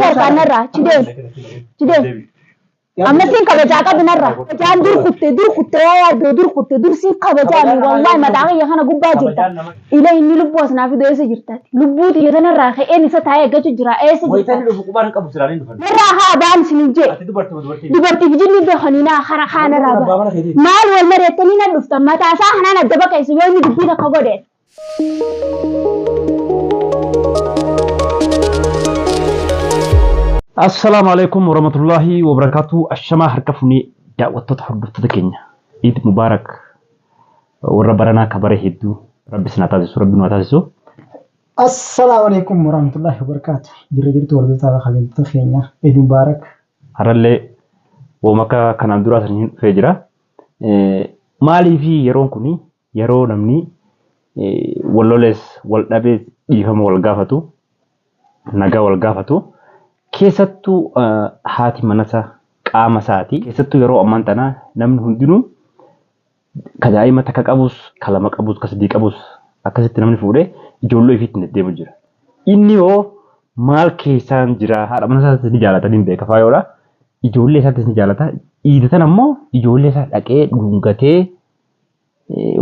Kabajaa kanarraa cidee. Amma siin kabajaa qabnarraa. Kabajaan dur kuttee yaadoo dur siin kabajaa wallahi mataa kiyya kana gubbaa jirta. Ilaa inni lubbuu as naaf idoo eessa jirtaati. Lubbuu xiyya tanarraa ka'een isa taa'ee eeggachu jira eessa jirta. Wayitanii dhufu qubaan qabu siraan dhufan. Narraa haa ba'an isin jee. Dubartii jinni beekaniinaa hara haanarraa ba'a. Maal wal mareettanii na dhuftan mataa isaa hanaan adda baqeessu yoo inni dubbii takka godhe. السلام عليكم ورحمة الله وبركاته. الشماء هركفني دعوة تحب تدكينيا عيد مبارك وربنا كبره هدو رب سنتازس ربنا تازسو. السلام عليكم ورحمة الله وبركاته. جرجرت ورد تابع خليل تخينيا عيد مبارك. هرالله ومكا كان عندنا سنين فجرة مالي في يرون كوني يرون نمني واللولس والنبي يفهم والقافتو نجا والقافتو. keessattuu haati manasaa qaama isaati keessattuu yeroo ammaan tana namni hundinuu daa'ima takka qabus kalama qabus kasadii qabus akkasitti namni fuudhee ijoollee ofiitti deemu jira. Inni yoo maal keessaan jira haadha manasaa ni jaalata ni beeka faayoodha. Ijoollee isaatti ni jaalata. Iidatan ammoo ijoollee isaa dhaqee dhungatee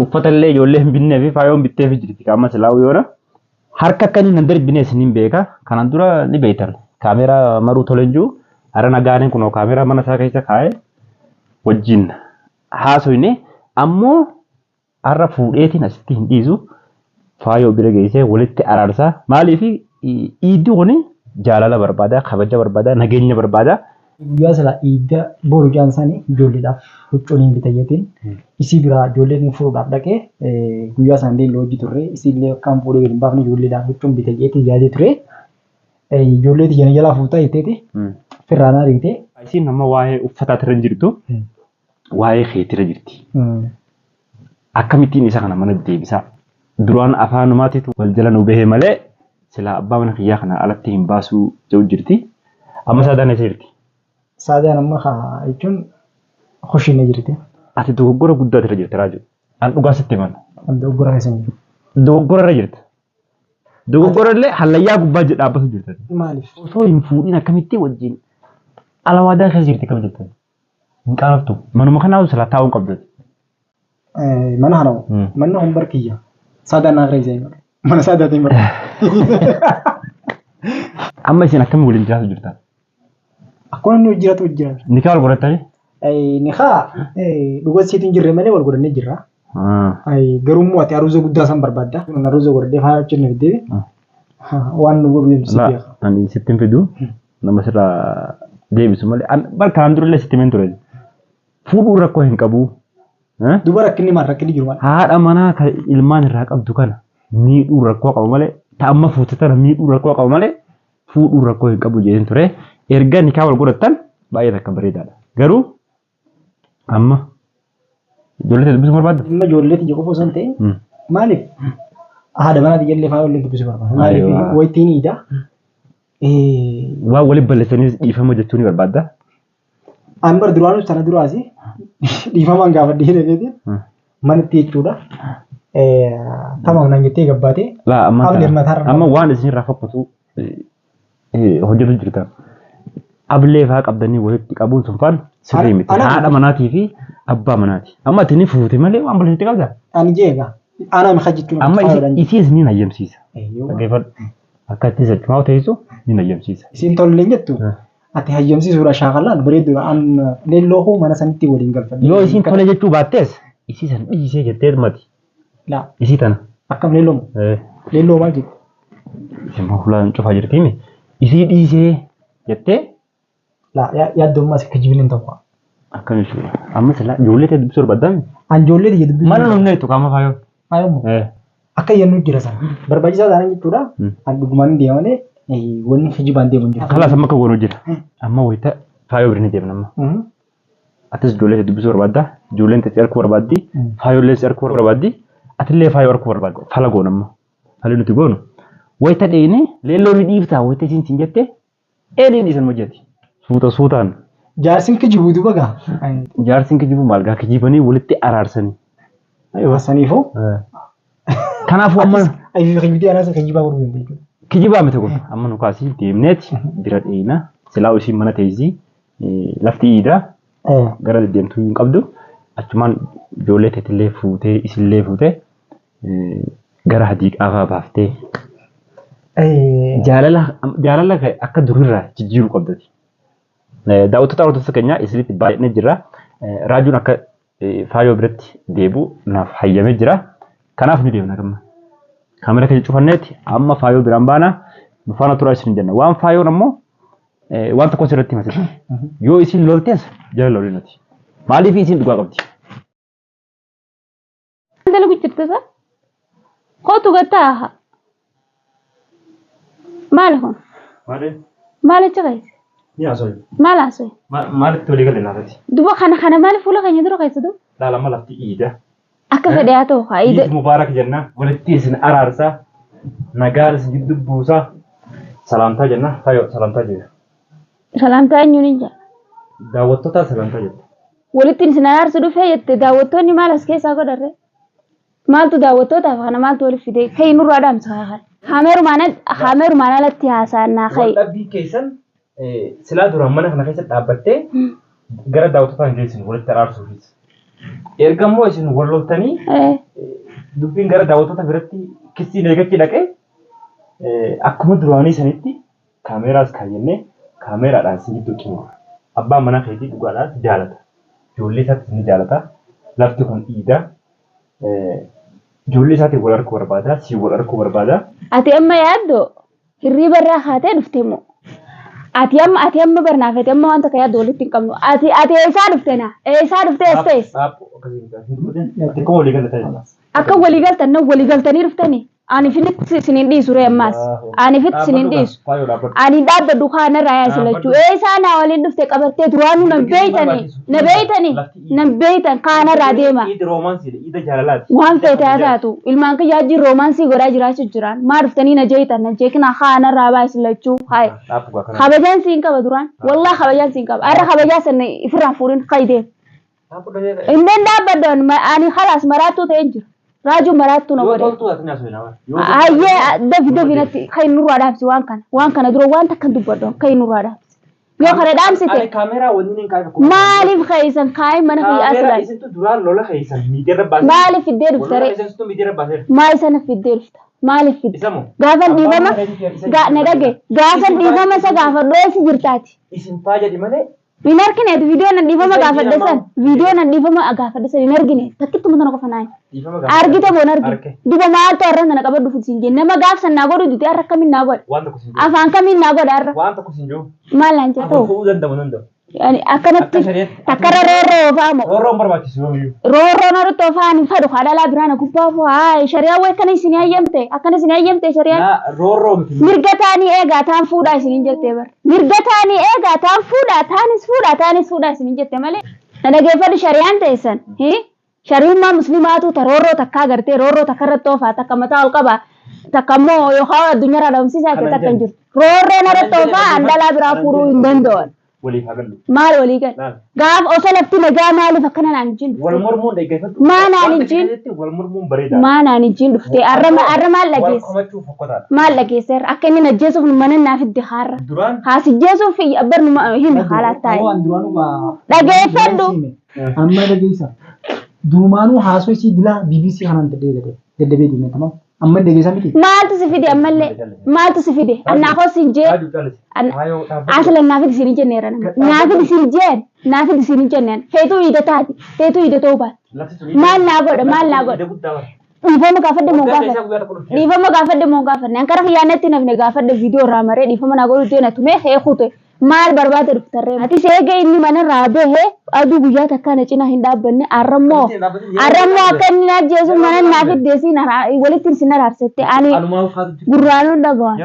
uffata illee ijoollee hin binnee fi faayoon bittee fi jirti qaama silaa yoona. Harka akkanii nan darbinee ni beeka. Kanaan dura ni beektan. Kamera maru tolenju arana gaanen kuno kamera mana saa keessa kaa'e wajjin haasofne ammoo arra fuudheetiin asitti hin dhiisu faayoo bira geessee walitti araarsaa maaliif iiddi kuni jaalala barbaada kabaja barbaada nageenya barbaada. Guyyaa sala iidda boru jaansanii ijoolleedhaaf huccuun bitayyatiin isii biraa ijoolleen fuudhaaf dhaqee guyyaa isaan deemee hojii turre isiillee kan fuudhee gadi hin baafne ijoolleedhaaf huccuun bitayyatiin yaadee ture. Ijoollee tiyyan jalaa fuutaa jetteeti firraanaa dhiitee. Isiin amma waa'ee uffataa irra jirtu waa'ee keetii irra jirti. Akkamittiin isa kana mana deebisaa duraan afaanumaatiitu wal jala nu bahee malee silaa abbaa mana kiyyaa kana alatti hin baasuu jedhu jirti. Amma saadaan isa jirti. Saadaan amma jechuun hoshinee jirti. Ati dogoggora guddaa irra jirti raajuu. An dhugaa sitti himan. Dogoggora keessa jiru. Dogoggora irra jirti. Dogoggora illee hallayyaa gubbaa dhaabbatu jirti. Maaliif? Osoo hin fuudhin akkamitti wajjin alawaadaa keessa jirti kam jirti. Hin qaabtu. Manuma kanaa silaa taa'uun qabdu. Mana hanamu. Manni hon barkiyya. Saadaan naa reezee. Mana saadaatiin barkiyya. Amma isin akkami waliin jiraatu jirta? Akkuma inni hojjiratu hojjiratu. Nikaa wal godhattani? Nikaa dhugaa isiitiin jirre malee wal godhannee jirra. Garuu immoo ati aruuza guddaa san barbaadda. Aruuza godhadhee faaya hojjenne fiddee waan nu godhu deemsisu beeka. Ani sittiin fidu nama sirraa deebisu malee bakka an durallee sitti himen ture. Fuudhuu rakkoo hin qabu. Duba rakkinni maal rakkinni jiru malee. Haadha manaa kan ilmaan irraa qabdu kana miidhuu rakkoo qabu malee ta'amma fuutatana miidhuu rakkoo qabu malee fuudhuu rakkoo hin qabu jedheen ture. Erga nikaa wal godhattan baay'ee takka bareedaadha. Garuu amma ijoollee dubbisuu barbaadda? Amma ijoollee tiyya qofa osoo hin ta'in maaliif haadha manaa tiyya illee faaya illee dubbisuu barbaada. Maaliif wayittiin iida. Waan waliin balleessanii dhiifama jechuun ni barbaadda? An bar duraanus sana duraas dhiifamaan gaafadhee jedheeti manatti jechuudha. Tamaam nan jettee gabbaatee. Amma waan isin irraa fokkatu hojjetu jirta. Ablee fa'aa qabdanii walitti qabuun sun faan sirrii miti. Haadha manaatii fi abbaa manaati. Amma ati ni fuute malee waan balleessitti qabda. Ani jeega. Ana mi hajjitu. Amma isiis ni nayyamsiisa. Dhaggeeffadhu. Akka itti sachumaa teessu ni nayyamsiisa. Isin tollee jettu. Ati hayyamsiisuudha shaakalaan bareedduudha. An leelloo mana sanitti waliin galfadhe. Yoo isin tolee jechuu baattees isii san dhiisee jettee mati. Laa. Isii tana. Akkam leelloo mu? Leelloo maal jettu? Isin fuulaan cufaa jirtiimi. Isii dhiisee jettee. Laa yaaddoommaa si kijibin hin ta'u. Akkam jechuudha. Amma silaa ijoollee ta'e dubbisuu barbaadame. An ijoollee ta'e dubbisuu. Mana nuti neetu qaama faayoo. Faayoo akka yennu jira san. Barbaachisaa ta'an jechuudha. An dhugumaan deemanii wanni kijibaan deemuun jira. Kalaas amma akka goonuu jira. Amma wayita faayoo birin deemna amma. Atis ijoollee ta'e dubbisuu barbaadda. Ijoolleen ta'e erkuu barbaaddi. Faayollee ta'e erkuu barbaaddi. Atillee faayoo erkuu barbaadda. Fala goona amma. Fali nuti goonu. Wayita dheeni leelloo ni dhiibtaa wayita isin jettee dheeniin isin hojjeti. Suutaan. Jaarsin kijibuu duuba gaa. Jaarsin kijibuu maal gaa kijibanii walitti araarsanii. Saniifoo. Kanaafuu amma. Kijibdee anaa kijibaa gurguruu hin beeku. kijibaa miti kun amma nu kaasii deemneeti bira dheeyina silaa ishii mana teessii lafti iidaa gara deddeemtuu hin qabdu achumaan ijoollee teetillee fuutee isillee fuutee gara hadiiqaafaa baaftee jaalala akka durirraa jijjiiruu qabdati. Daawwattoota hordoftoota keenyaa isinitti baay'inee jira. Raajuun akka faayoo biratti deebi'u naaf hayyamee jira. Kanaaf ni deemna gamma. Kaamera keenya cufanneeti amma faayoo biraan baana nu faana turaa isin jenna. Waan faayoon ammoo waan tokko asirratti himate. Yoo isin loltees jala lolinati. Maaliif isin dhugaa qabdi? Dalagu jirta sa? Kootu gataa. Maal kun? Maal chaqayse? Ni asooyi. Maal asooyi? Maalitti walii galee naafati? Duba kana maaliif fuula keenya dura keessa du? Laalama lafti iida. Akka fedhe haa ta'u haa iida. Iid mubaarak jenna walitti isin araarsaa nagaan isin gidduu buusaa salaamtaa jenna faayoo salaamtaa jenna. Salaamtaa eenyuun hin jaa? Daawwattoota salaamtaa jenna. Walitti isin araarsu dhufee jette daawwattoonni maal as keessaa godharre? Maaltu daawwattootaaf kana maaltu waliif fide? Ka'ii nurraa dhaamsa haa Haameerumaan alatti haasa'annaa ka'e. Waldhabbii keessan silaa duraan mana kana keessa dhaabbattee gara daawwattootaa hin geessinu walitti araarsuufis. Erga immoo isin walloltanii dubbiin gara daawwattoota biratti kissii eeggachii dhaqee akkuma duraanii sanitti kaameraas kaayyannee kaameraadhaan isin gidduu xumura. Abbaan mana keetii dhugaadhaan jaalata. Ijoollee isaatti ni jaalata. Lafti kun dhiigaa. Ijoollee isaatiin wal arguu barbaada. Si wal arguu barbaada. Ati amma yaaddo hirriiba irraa kaatee dhufte moo? Ati amma barnaafete amma wanta yaaddo walitti hin qabnu. Ati eessaa dhufte naa? Eessaa dhufte ees ta'es? Akka walii galtanii dhuftanii? Ani fitti isiniin dhiisu ree ammaas. Ani fitti isiniin dhiisu. Ani dhaabbadhu kaanarraa yaasila jechuu. Eessaa naa waliin dhufte qabattee duraanuu na beeytan kaanarraa deema. Waan feete haa taatu ilmaan kiyyaajii roomaansii godhaa jiraachuu jiraan. Maa dhuftanii na jeekinaa kaanarraa baasila jechuu. Kabajaan siin qaba duraan. Wallaa kabajaan siin qaba. Arra kabajaa sana ifirraa fuudhin qaydee. Indeen dhaabbaddoon ani khalaas maraattuu ta'ee jira. Raaju maraattuu na godhe. Ayyee dafi natti kan nurraa dhaabsi waan kana dura waan takkan dubbaddoon kan nurraa dhaabsi. Yoo kana dhaamsite maaliif keessan kaa'ee mana kiyya asilaan maaliif fiddee dhuftare maal sana fiddee dhufta maaliif fidde gaafan dhiifama na dhage gaafan dhiifama isa gaafadhu eessi jirtaati. Hin argineetu viidiyoo nan dhiifama gaafadhe san hin argineetu takkittuma tana qofa naan argite boon argite duba maaltu har'an kana qabadhu fuutiin jenne nama gaaf san naa godhu dute har'a akkamiin naa godha afaan kamiin naa godha har'a maal naan jee ta'u akkanatti takkarra roorroo faamo roorroon har'utti ofaan hin fadhu haadhalaa biraana gubbaa foo shariyaa way akkana isin hayyamte shariyaa mirga taanii eegaa taan fuudhaa isiniin jettee bar mirga taanii eegaa taan fuudhaa taanis fuudhaa isiniin jette malee na dhageeffadhu shariyaan teessan shariummaa muslimaatu ta roorroo takkaa gartee roorroo takkarratti oofaa takka mataa ol qabaa takka immoo yookaan addunyaarraa dhabamsiisaa ta'e takka hin jirtu roorroon irratti oofaa handalaa biraa fuudhuu hin danda'an. Maal walii gal gaaf osoo lafti nagaa maaliif akkana naan ijjiin dhufte maa naan ijjiin dhufte arra maal dhageesseerra akka inni najjeesuuf mana naa fidde haarra haasijjeesuuf abbar hime haalaat taa'e dhageeffadhu amma dhageessa duumaanuu haasoo isii dilaa BBC kanaan daddabee diimee tamam amma dhageessa miti maaltu si fide ammallee maaltu si fide annaa koo siin jee aslan naafid isin jenneera naafid isin jenneen feetuu ida taati feetuu ida ta'uu baatti maal naa godha dhiifama gaafadde moo gaafadde an kara kiyyaanatti nafne gaafadde viidiyoo irraa maree dhiifama naa godhu deena tumee heekute maal barbaade dhuftarree ati seega inni mana raabee aduu guyyaa takkaa na cinaa hin dhaabbanne arrammoo akka inni najjeesu mana naafid deesii walitti isin araarsette ani gurraanuun dhagawan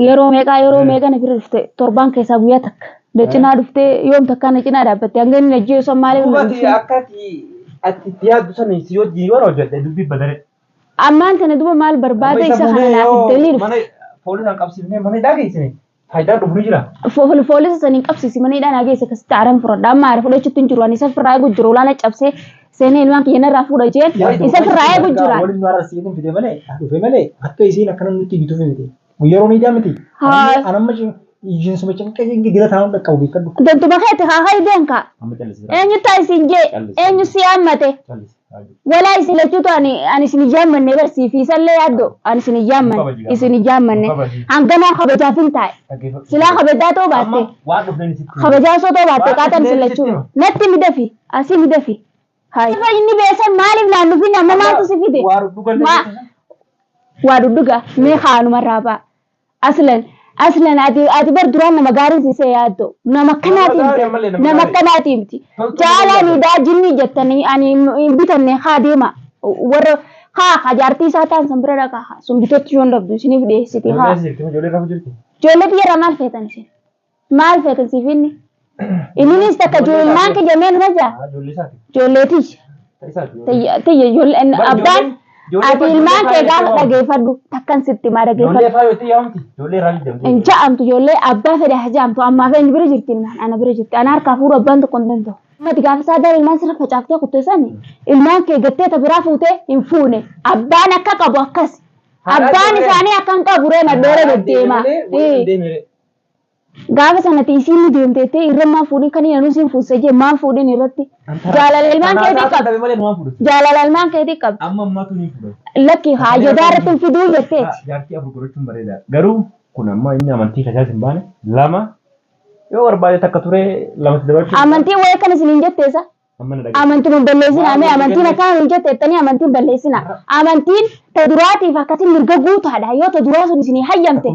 yeroo meeqa na bira dhufte torbaan keessaa guyyaa takka na cinaa dhufte yoom takkaa na cinaa dhaabbatte hanga inni najjeesu maaliif na dhufte ati yaaddu sana si wajjin yoo hojjette dubbii badare. Ammaan kana duba maal barbaade isa kana naaf dalii dhufte. Mana poolisaan qabsiifnee mana hidhaa geessine Faayidaa dhufu ni jira. Foolisa saniin qabsiisi mana hidhaan hageessa akkasitti aaran fudhadha. Amma aara fudhachuutti hin jiru. Ani isa firraa eegu jiru. Olaana cabsee seenee ilmaan kiyya narraa fuudha jeen isa firraa eegu jira. Waliin nu arrasiisuun fide malee dhufe malee akka isiin akkana nutti bituuf miti. Yeroo miidhaa miti. Anamma jinsuma cinqee dira taa'uun dhaqqabu beekadhu. Dantuma keetti haa haideen kaa. Eenyu ta'a isin jee eenyu si haammate. Walaa isin lachuutu ani isin ijaammanne barsiifi isallee yaaddo ani isin ijaammanne hanganaa kabajaaf hin taa'e silaa kabajaa ta'uu baatte kabajaa osoo ta'uu baatte qaatan isin lachuu natti midafi asii midafi inni beesan maaliif naannufin amma maaltu si fide waa dudduga mee kaanumarraa ba'a aslan ati bar duraan nama gaarii siisee yaaddo nama akkanaatiimti jaalaniidhaa jinni jettanii ani bitanne haa deema warra haa jaartii isaa ta'an san bira dhagaa sun bitootti yoon dhabdu isiniif dhiyeessiti haa ijoollee biyyaarraa maal feetan siif inninis takka ijoolleen kee jameen rajaa ijoolleetiis tiyya ijoolleen abbaan ati ilmaan kee gaafa dhageeffadhu takkan sitti maa dhageeffadhu. Hin ja'amtu ijoollee abbaa fedhe haa ja'amtu ammaaf eenyu bira jirti ilmaan ana bira jirti ana harkaa fuudhu abbaan tokko hin danda'u. Mati gaafa isaa dara ilmaan sirra facaaftee kutteessani ilmaan kee gatteeta biraa fuutee hin fuune abbaan akka qabu akkas abbaan isaanii akka hin qabu reema dheera deddeema. Gaafa sanatti isiin ni deemteettee irra maan fuudhin kan inni nuusin fuusse jee maan fuudhin irratti jaalala ilmaan keetii qabdu jaalala ilmaan keetii qabdu amma ammaatu ni fuudha. Lakki haayyo daaratti hin fiduu jetteeti. Jaartii afur godhachuun bareeda. Garuu kun amma inni amantii kasaas hin baane lama yoo barbaade takka ture lamatti dabalchuu. Amantiin wayii kan isin hin jetteessa. Amantiin hin balleessina amee amantiin akkaan hin jetteettanii amantiin balleessina. Amantiin ta duraatiif akkasiin mirga guutaadha yoo ta duraa sun isin hayyamte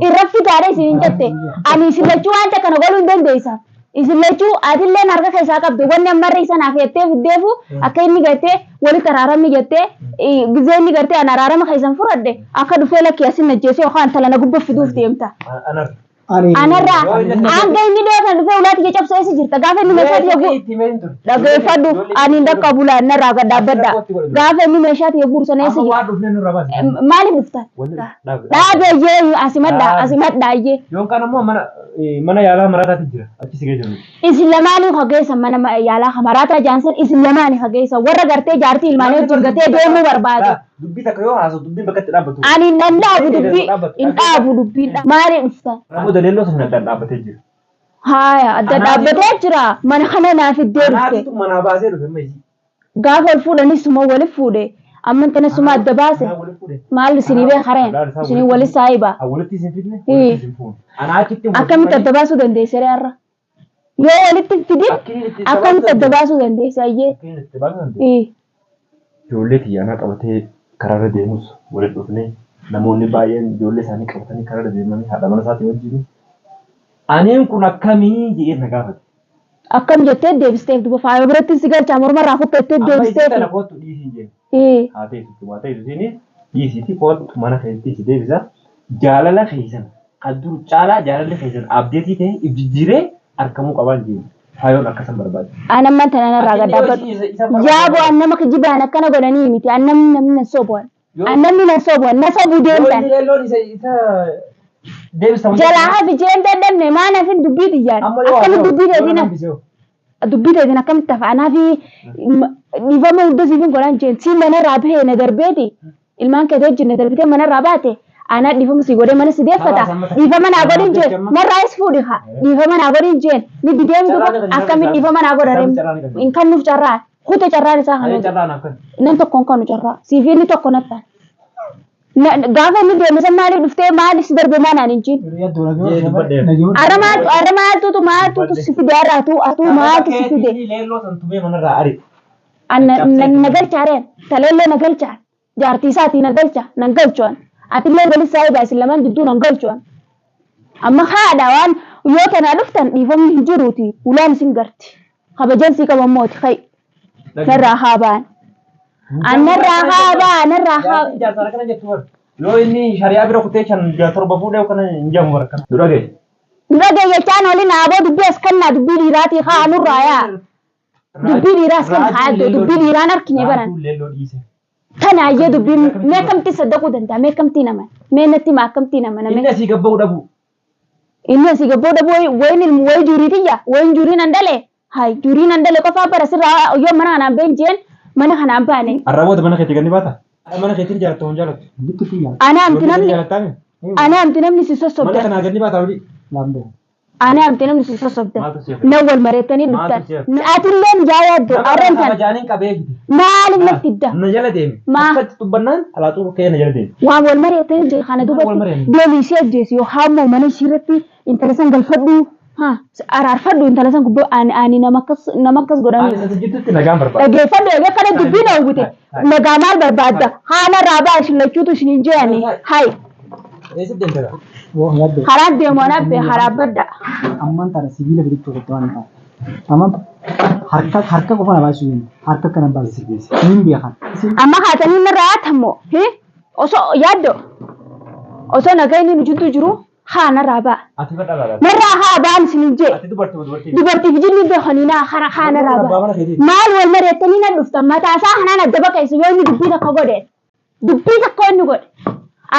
irra fitaadha isin hin jette ani isin lachuu wanta kana godhuu hin dandeessa. Isin lachuu atilleen harka keessaa qabdu wanni ammarra isa naaf jettee fiddeefu akka inni gartee walitti araaramni jettee gizee inni gartee an araarama keessan fudhadhe akka dhufee lakkii asin najjeesee yookaan talana gubba fiduuf deemta. Anarraa hanga inni dheekan dhufee ulaati jee cabsee si jirta gaafa inni meeshaati eeguu dhageeffadhu ani ndakka bulaa narraa gad dhaabbadha gaafa inni meeshaati eeguu sana si jirta maaliif dhuftan dhaabee jee asimadha jee yookaan ammoo mana yaalaa marataati jira achi si geessan isin lamaanii hageessa mana yaalaa marataa jaansan isin lamaanii hageessa warra gartee jaartii ilmaanii wajjin gatee deemuu barbaade dubbii takka yoo haasu dubbii bakka itti dhaabbatu ani nan dhaabu dubbii hin dhaabu dubbii maaliif dhuftan daleelloo sana addaan dhaabbatee jira. Haaya adda dhaabbatee jira mana kana naaf iddee dhufte. Manaa baasee dhufe maisi. Gaafa ol fuudhanis suma waliif fuudhe amma kana suma adda baase maal isinii beekareen isinii walis saayiba. Walitti isin fidne. Akkamitti adda baasuu dandeessee har'a. Yoo walitti fidin akkamitti adda baasuu dandeessee ayyee. Ijoollee xiyyaanaa qabatee karaarra deemus walitti dhufnee namoonni baay'een ijoollee isaanii qabatanii karaarra deemanii haadha mana isaatii wajjin. Aniin kun akkamii jedhee na gaafate. Akkam jettee deebisteef duba faayoo biratti si galchaa mormarraa kuttettee deebisteef. Amma kana kootu dhiisiin jee. Haa teessutti waa teessutiin dhiisiitii kootu mana keessatti si deebisa. Jaalala keessan kan dur caalaa jaalala keessan abdeetii ta'e jijjiiree argamuu qabaan jee. Faayoon akkasan barbaade. Anamma tana narraa gad dhaabbatu. Yaaboo annama kijibaan akkana godhanii miti annamni namni na sobu'an. Annamni na sobu'an na sobuu deemtan. Jalaa hafi jeen dadhabne maana fi dubbii xiyyaan akkamitti dubbii teetiin akkamitti hafa anaafi dhiifama hunda siifin godhan jeen si manarraa bahee na darbeeti ilmaan kee wajjin na darbitee manarraa baate ana dhiifama si godhee mana si deeffata dhiifama naa godhin jeen narraa is fuudhi haa dhiifama naa godhin jeen ni dideemtu akkamitti dhiifama naa godhareem hin kannuuf carraa kute carraan isaa kan nan tokkoon kanu carraa siifiinni tokko nattaan. Gaafa inni deeme san maaliif dhuftee maaliif si darbe maanaan hin jiin? Aramaatutu maaltu si fide atu maaltu si fide? Na galchaareen taleellee na galchaan jaartii isaatii na galcha nan galchuan atillee walis saayibaa isin lamaan jidduu nan galchuan amma haadha waan yoo tanaa dhuftan dhiifamni hin jiruuti ulaan isin garti kabajan sii qaban mooti kai narraa haa ba'an. Anarraa haa yoo inni shari'aa bira kutee kan torba fuudhee kana hin jamu barkan dura gee jechaan waliin aboo dubbii as kannaa dubbii dhiiraatii haa nurraa yaa dubbii dhiiraa as kan haa dubbii dhiiraan harkine baran tanaayyee dubbiin mee kamtii saddaquu danda'a mee kamtii nama mee natti maa kamtii nama inni asii gabba'uu dhabu Inni asii gabbooda wayin ilmu wayi juriitiyya wayin juriin andale hai juriin andale qofa bara sirraa yoo mana kanaan beenjeen mana kanaan baane. Arraboota mana keetti ganni baata. Mana keetti jaalattu hin jaalattu. Ana amti namni si sossobda. Mana kanaa ganni baata wali. Ana amti namni si sossobda. Na wal mareettanii dhuftan. Atilleen jaayaddu arrantan. Jaaniin qabee gidi. Maaliif natti idda? Na jala deemi. Akkatti dubbannaan alaatuu kee na jala deemi. Waan wal mareettanii jira kana dubbatti deemii ishee ajjeesi yoo hammoo mana ishiirratti intala san galfadhu araarfadhu intala san gubboo ani nama akkas godhamu. Ani jidduutti nagaan barbaada. Dhageeffadhu egaa kana dubbii na hawwite nagaa maal barbaadda haala raabaa ishin lachuutu ishin hin jeeni hai. Eessi deemtara? Haraa deemoon abbe haraa badda. Amman tana sibiila bidichuu irratti waan ta'an. Amman harka qofa namaa sun harka kana baasisi. Niin beekan. Amma haatanii narraa haatammoo osoo yaaddo osoo nagayni nujitu jiru haa narraa ba'a. Ati fadhaa baala. Narraa haa ba'an isin jee. Ati dubartii. Dubartiif jinni beekaniinaa haa narraa ba'a. Maal wal mareettanii na dhuftan mataasaa hanaan adda baqeessu yoo inni dubbii takka godhe. Dubbii takka inni godhe.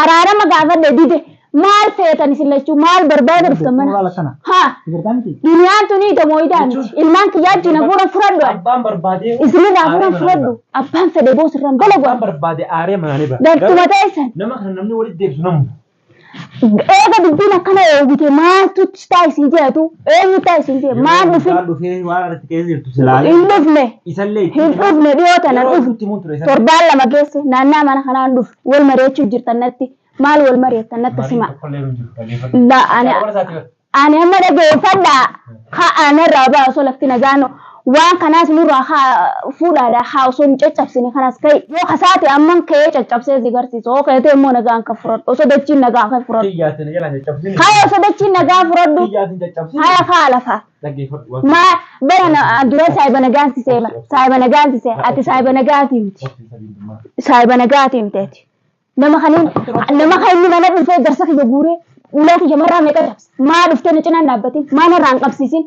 Araarama gaafadhe dide. Maal feetan isin lachuu maal barbaada dhuftan mana. Haa. Duniyaan tuni ita mooyidaa miti. Ilmaan kiyyaa jina fuudhan furadhu. Abbaan barbaadee. Isinirraa fuudhan furadhu. Abbaan fedhe boos irraan dalagu. Abbaan barbaade aaree maanii bara. Dartuma ta'esan. Nama kana namni walitti deebisu namu. Eega dubbiin akkana eegute maaltu taasisin jeetu eenyu taasisin jee maal dhufin. Maal dhufee waan irratti keessa jirtu silaalee. Hin dhufne. Isallee. Hin dhufne dhiyoo tanan dhufu. Torbaan lama keessa naannaa mana kanaan dhufu wal mareechuu jirtan natti. Maal wal mareettan natti sima. La ani amma dhageeffadha haa anarraa ba'a osoo lafti nagaano waan kanaas nurraa haa fuudhaadha haa osoo hin caccabsine kanaas kai yoo kasaate amman ka'ee caccabsee si garsiisa oo ka'eetee immoo nagaan kan furadhu osoo dachiin nagaa kan furadhu. Haa osoo dachiin nagaa furadhu haa haa lafa. Maa bara dura saayiba nagaansi seeba saayiba nagaansi see ati saayiba nagaatii miti saayiba nagaatii miteeti. Nama kan mana dhufee darsa kiyya guuree ulee kiyya marraa meeqa cabse maa dhuftee na cinaan dhaabbatin maa narraa hin qabsiisin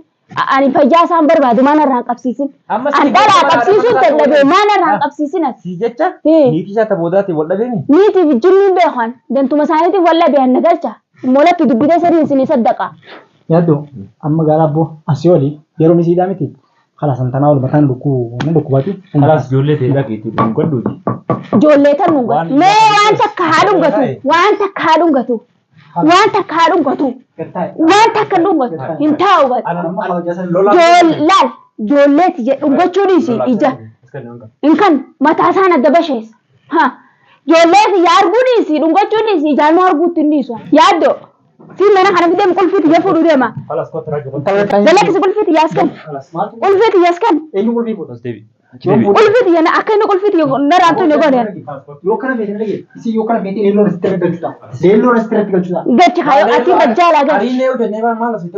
ani fayyaa isaan barbaadu maa narraa hin qabsiisin an dhalaa qabsiisuun dadhabee maa narraa hin qabsiisin ati. Si jecha niitii isaa taphootaati wal dhabeemi. Niitiif jinni beekan dantuma isaaniitiif wal dhabee na galcha molatti dubbitee sadiin isinii saddaqa. Yaaddo amma gaara abboo asii olii yeroo misiidhaa miti. Kala santanaa ol bataan dhukkubaati. Kalaas ijoollee ta'ee dhageetti godhuuti. Ijoollee tan dhungatu. Mee waan takka haa dhungatu. Waan takka haa dhungatu. Waan takka haa dhungatu. Waan takka dhungatu. Hin taa'u bati. Laal ijoolleeti jedhu dhungachuu dhiisi ija. Inkan mataa isaan adda basheessa. Ijoolleeti yaa arguu dhiisi dhungachuu dhiisi ijaan arguutti hin dhiisu. Yaaddo. Si mana kana fidee qulfiiti yaa fuudhu deema. Dalakisi qulfiiti yaa askan. Qulfiiti yaa askan. Qulfiiti yaa akka inni qulfiiti naraatu ni godhe. Yoo kana beekne dhage isi yoo kana beekne leelloo rasitti galchuudha. Leelloo rasitti galchuudha. Gachi kaayoo ati bajjaala gachi. Ariinee yoo jennee maal asitti?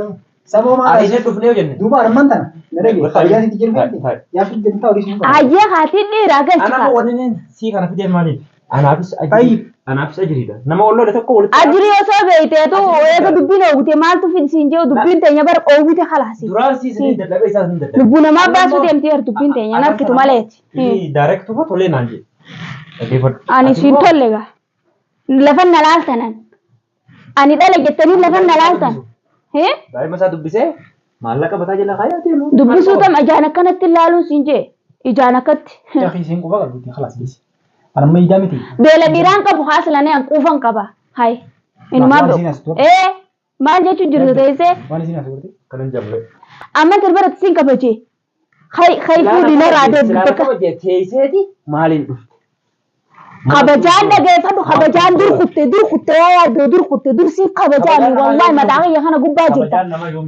Saboo maal? Ariinee dhufnee yoo jenne. Duuba armaan tana. Dhage fayyaa sitti jiru miti. Yaa fiddee bitaa olii sun. Ayyee haatiin dhiiraa gachi kaa. Anaaf wanni sii kana fidee maaliif? Anaafis ajiriidha. Nama walloole tokko walitti. Ajirii osoo beekteetu eega dubbiin oogute maaltu fidisiin jiru dubbiin teenya bara oogute khalaasi. Duraan siisanii dadhabee isaa hin dadhabee. Lubbuu namaa baasuu deemtee jirtu dubbiin teenya narkitu maleeti. Daareektuuma tolee naan jedhe. Ani siin tolle gaa. Lafan na laaltanan. Ani dhala jettanii lafan na laaltan. Daa'ima isaa dubbisee maallaqa bataa jala kaayaa deemu. Dubbisuu tam ijaan akkanatti ilaaluun siin jee ijaan akkatti. Jaakisiin quba qalbuuti khalaas geessi. Anamma ijaa miti. Beela dhiiraan qabu haasilanii hanquufan qaba. Hai. Inumaa beeku. Maal jechuun jirtu teessee. Waan isin asirratti. Kanan jablee. Amma sirbaratti siin kabajee. Hai fuudhii na raadee bakka. Kabajee teesseeti maaliin dhufte? Kabajaan dhageeffadhu kabajaan dur kuttee yaaddu dur kuttee dur siin kabajaan wallahi mataa kiyya kana gubbaa jirta.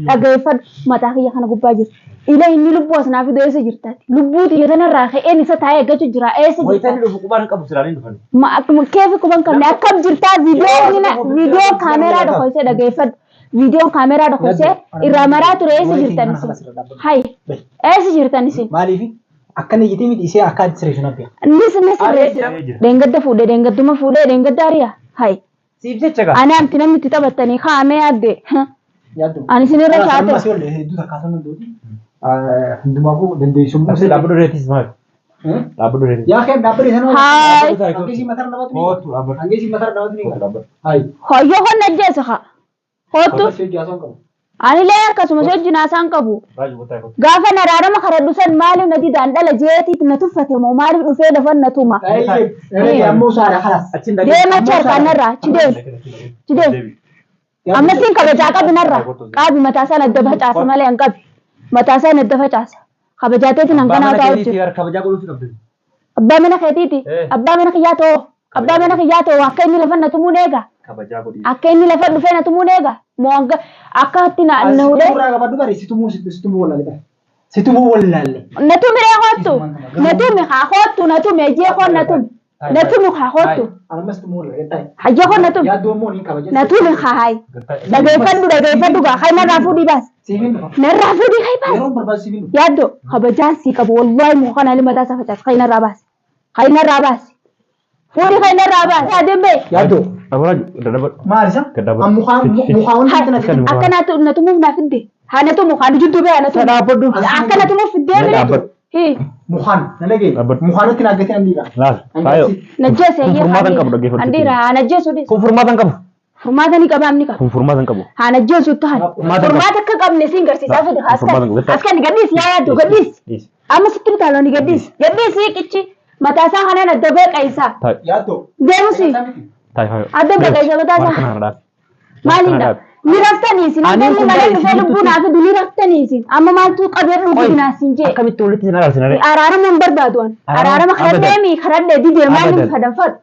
Dhageeffadhu mataa kiyya kana gubbaa jirta. Ila inni lubbuu asnaa fidoo eessa jirtaati. Lubbuu xiyya kanarraa ka'een isa taa'ee eeggachuu jira eessa jirta. Wayitanii dhufu qubaan qabu siraan hin dhufani. Keefi quban qabne akkam jirtaa viidiyoo kaameeraa dhokoysee dhageeffadhu. Viidiyoo kaameeraa dhokoysee irraa maraa ture eessa jirtan isin. Hai eessa jirtan isin. Maaliif akkana iyyitee miti isee akka addi sireessu nabbiya. Nis sirreessa. Deengadda fuudhee deengadduma fuudhee deengadda ari'a. Hai. Siif jecha gaa. Ani amti namni itti taphattanii kaa'amee yaadde. Ani sinirra shaate. Amma si olle hedduu takkaasuu dandeetti. Hundumaafuu dandeessummaa. Asi dhaabbii dureetis maal? Dhaabbii dureetis. Yaa kee dhaabbii sana. Hai. Hangeessi mataa dhabatu ni. Kootu dhaabbii. Hangeessi mataa dhabatu ni. Hai. Hoyyoo honna jeessa haa. Kootu. Ani lee akkasuma hojii naasaan qabu. Gaafa naraarama karaa dhusan maaliif nati daandala jeetiit na tuffate moo maaliif dhufee lafan na tuma. Deema charkaan narraa chidee. Ammatiin kabajaa qabi narraa qaabi mataasaa nadda facaasa malee hin qabi. Mataasaa nadda facaasa. Kabajaateetiin hanqanaa ta'u jiru. Abbaa mana keetiiti. Abbaa mana kiyyaa ta'oo. Abbaa mana kiyyaa ta'oo akka inni lafan na tumuun eega. Akka inni lafa dhufee na tumuun eega. Moo akka hatti na hudhee. Situmuu wallaalle. Natumi ree hoottu. Natumi haa hoottu natumi ejjee hoon natumi. Natumi haa hoottu. Hajjee hoon natumi. Natumi haa hayi. Dhageeffadhu gaa hayi narraa fuudhii baas. Narraa fuudhii hayi baas. Yaaddo kabajaan sii qabu wallaahi moo kana limataa isa facaas hayi narraa baas. Hayi narraa baas. Fuudhii hayi narraa baas. Yaadeen bee. Yaaddo. Maal isa? Akka natumuuf naaf fidde. Hana tu mukaan jiddu bee ana tu. Dhaabadhu. Akka natumuuf fiddee bee. Mukaan nalagee. Mukaanatti naaggatee andiira. Laal. Faayo. Najjeese Kun furmaatan qabu dhaggeeffatu. Andiira najjeesu dis. Kun furmaatan qabu. Furmaata ni qaba amni qaba. Kun furmaatan qabu. Haa najjeesu tahan. Furmaata akka qabne siin garsiisaa fide. Askan gadhiis yaa yaaddu gadhiis. Amma sitti utaalonni gadhiis. Gadhiis qichi mataasaa kanaan adda bee qeessaa. Yaaddo. Deemusi. Adda bee qeessaa mataasaa. Maaliidha? Ni raftaniisin. Namni malee dhufee lubbuu naaf fidu ni raftaniisin. Amma maaltu qabee dhuguu naasiin jee. Akkamitti walitti sin agarsiina ree? Araarama hin barbaadu an. Araarama karaa deemii karaa dheedii deemaa ni fadanfadhu.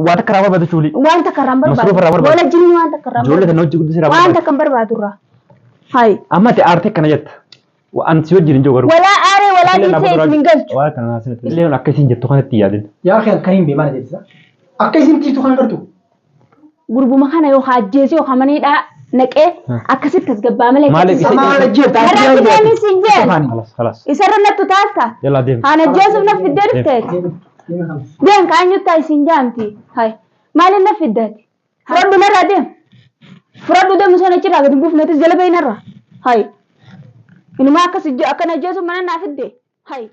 Waan takka raawwaa baatu cuuli. Waan takka irraa hin barbaadu. Lola jinni waan takka irraa hin barbaadu. Ijoollee kana hojii guddisee raawwaa. Waan takka hin barbaadu irraa. Hayi. Amma ta'e aartee kana jetta. Waan si wajjin hin jiru garuu. Walaa aaree walaa dhiisee isin hin galchu. Waan kana naasina. Illee akkasiin jettu kanatti yaadin. Yaa kan hin beeman jedhisa. Akka isin jirtu kan gartu. Gurbuma kana yoo ajjeese yoo hamaniidha naqee akkasitti asgabbaa malee. Maal ajjeeta? Karaa deemii siin jee. Halas. Isarra nattu taasta. Yalla deem. Haan ajjeesuuf na fiddee dhufteeti. Deem kaan juttaa isin jaamti. Hayi. Maaliin na fiddeeti? Fudhadhu narraa deem. Fudhadhu deemu sana achirraa gadi buufneetis jala bahii narraa. Hayi. Inumaa akkas akkana ajjeesuuf mana naa fidde. Hayi.